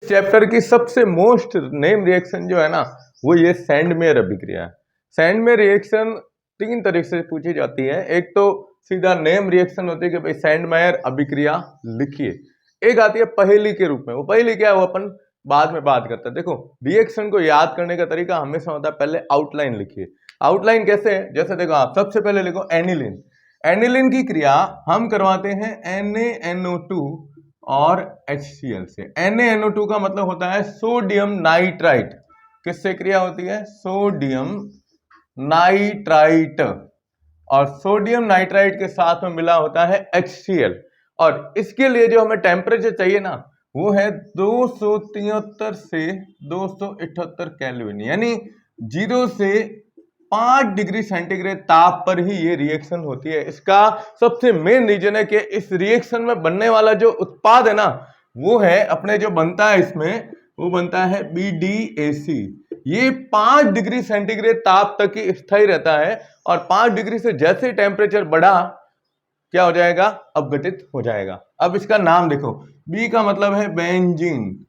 Chapter की सबसे most name reaction जो है ना वो ये सैंडमेयर अभिक्रिया है। सैंडमेयर रिएक्शन तीन तरीके से पूछी जाती है। एक तो सीधा नेम रिएक्शन होती है कि भाई सैंडमेयर अभिक्रिया लिखिए। एक आती है पहेली के रूप में। वो पहेली क्या है वो अपन बाद में बात करते हैं। देखो रिएक्शन को याद करने का तरीका हमेशा होता है पहले आउटलाइन लिखिए। आउटलाइन कैसे है, जैसे देखो आप सबसे पहले लिखो एनिलीन। एनिलीन की क्रिया हम करवाते हैं NaNO2 और HCl से। NaNO2 का मतलब होता है सोडियम नाइट्राइट। किससे क्रिया होती है? Sodium nitrite. और सोडियम नाइट्राइट के साथ में मिला होता है HCl। और इसके लिए जो हमें टेम्परेचर चाहिए ना वो है 273 से 278 केल्विन, यानी 0 से 5 डिग्री सेंटीग्रेड ताप पर ही ये रिएक्शन होती है। इसका सबसे मेन रीजन है कि इस रिएक्शन में बनने वाला जो उत्पाद है ना वो है अपने जो बनता है इसमें वो बनता है BDAC। ये 5 डिग्री सेंटीग्रेड ताप तक ही स्थायी रहता है और 5 डिग्री से जैसे टेम्परेचर बढ़ा क्या हो जाएगा? अपघटित हो जाएगा। अब इसका नाम देखो, बी का मतलब है बेंजीन,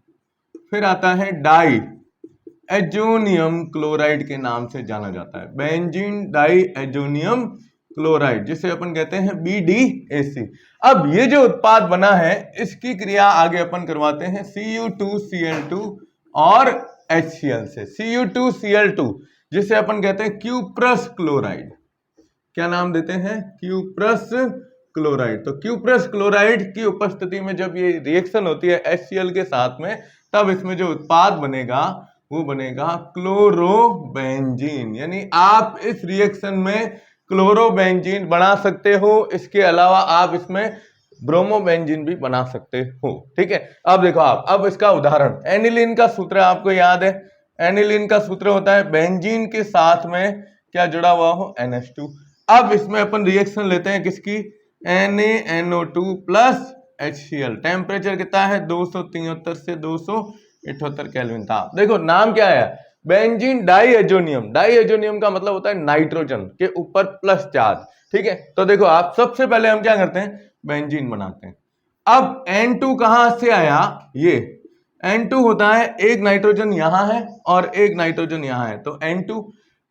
फिर आता है डाई एजोनियम क्लोराइड के नाम से जाना जाता है। बेंजीन डाई एजोनियम क्लोराइड, जिसे अपन कहते हैं BDAC। अब ये जो उत्पाद बना है इसकी क्रिया आगे अपन करवाते हैं Cu2Cl2 और HCl से। Cu2Cl2 जिसे अपन कहते हैं क्यूप्रस क्लोराइड। क्या नाम देते हैं? Cuprous chloride. तो क्यूप्रस क्लोराइड की उपस्थिति में जब ये रिएक्शन होती है HCl के साथ में तब इसमें जो उत्पाद बनेगा वो बनेगा क्लोरोबेंजीन। यानी आप इस रिएक्शन में क्लोरोबेंजीन बना सकते हो। इसके अलावा आप इसमें ब्रोमोबेंजीन भी बना सकते हो। ठीक है, अब देखो आप, अब इसका उदाहरण एनिलीन का सूत्र आपको याद है। एनिलीन का सूत्र होता है बेंजीन के साथ में क्या जुड़ा हुआ हो? NH2। अब इसमें अपन रिएक्शन लेते हैं किसकी? NaNO2 plus HCl। टेम्परेचर कितना है? 273 से 278 केल्विन था। देखो नाम क्या है? Benzene diazonium. Diazonium का मतलब होता है नाइट्रोजन के ऊपर प्लस चार्ज। ठीक है, तो देखो आप सबसे पहले हम क्या करते हैं? बेंजीन बनाते हैं। अब N2 कहां से आया? ये N2 होता है एक नाइट्रोजन यहां है और एक नाइट्रोजन यहां है, तो N2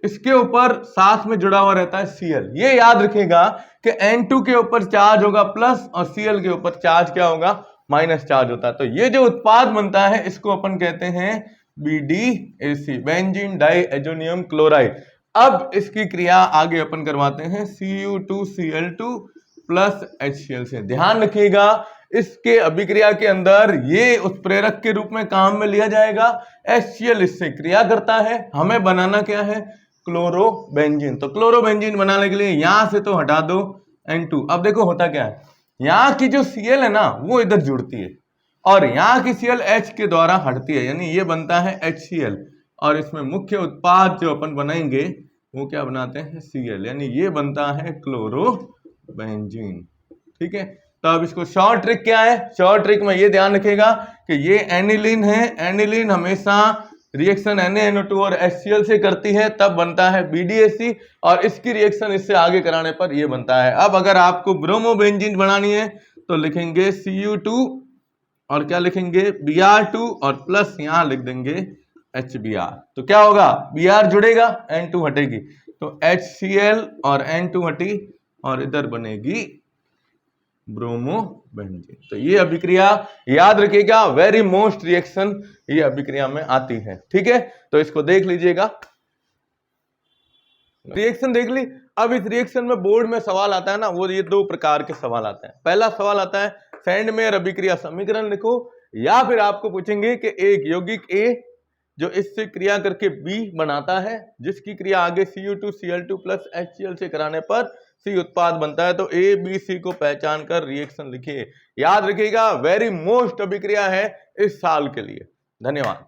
इसके ऊपर साथ में जुड़ा हुआ रहता है Cl। ये याद रखिएगा कि N2 के ऊपर चार्ज होगा प्लस और Cl के ऊपर चार्ज क्या होगा? माइनस चार्ज होता है। तो ये जो उत्पाद बनता है इसको अपन कहते हैं BDAC, benzene diazonium chloride. अब इसकी क्रिया आगे अपन करवाते हैं Cu2Cl2 प्लस HCl से। ध्यान रखिएगा इसके अभिक्रिया के अंदर ये उत्प्रेरक के रूप में काम में लिया जाएगा। HCl इससे क्रिया करता है। हमें बनाना क्या है? क्लोरोबेंजीन। तो क्लोरोबेंजीन बनाने के लिए यहां से तो हटा दो N2। अब देखो होता क्या है, यहां की जो Cl है ना वो इधर जुड़ती है और यहां की Cl H के द्वारा हटती है, यानी ये बनता है HCl। और इसमें मुख्य उत्पाद जो अपन बनाएंगे वो क्या बनाते हैं? Cl, यानी ये बनता है क्लोरोबेंजीन। ठीक है, तो अब इसको शॉर्ट ट्रिक क्या है? शॉर्ट ट्रिक में ये ध्यान रखेगा कि ये एनिलीन है। एनिलीन हमेशा रिएक्शन NaNO2 और HCl से करती है, तब बनता है BDAC और इसकी रिएक्शन इससे आगे कराने पर ये बनता है। अब अगर आपको ब्रोमोबेंजीन बनानी है तो लिखेंगे Cu2 और क्या लिखेंगे? Br2 और प्लस यहां लिख देंगे HBr। तो क्या होगा? Br जुड़ेगा, N2 हटेगी, तो HCl और N2 हटी और इधर बनेगी ब्रोमोबेंजीन। तो ये अभिक्रिया याद रखिएगा, वेरी मोस्ट रिएक्शन ये अभिक्रिया में आती है। ठीक है, तो इसको देख लीजिएगा। रिएक्शन देख ली। अब इस रिएक्शन में बोर्ड में सवाल आता है ना, वो ये दो प्रकार के सवाल आते हैं। पहला सवाल आता है सैंडमेयर अभिक्रिया समीकरण लिखो, या फिर आपको पूछेंगे कि एक यौगिक A जो इससे क्रिया करके B बनाता है, जिसकी क्रिया आगे Cu2Cl2 प्लस HCl से कराने पर C उत्पाद बनता है, तो A B C को पहचान कर रिएक्शन लिखिए। याद रखिएगा वेरी मोस्ट अभिक्रिया है इस साल के लिए। धन्यवाद।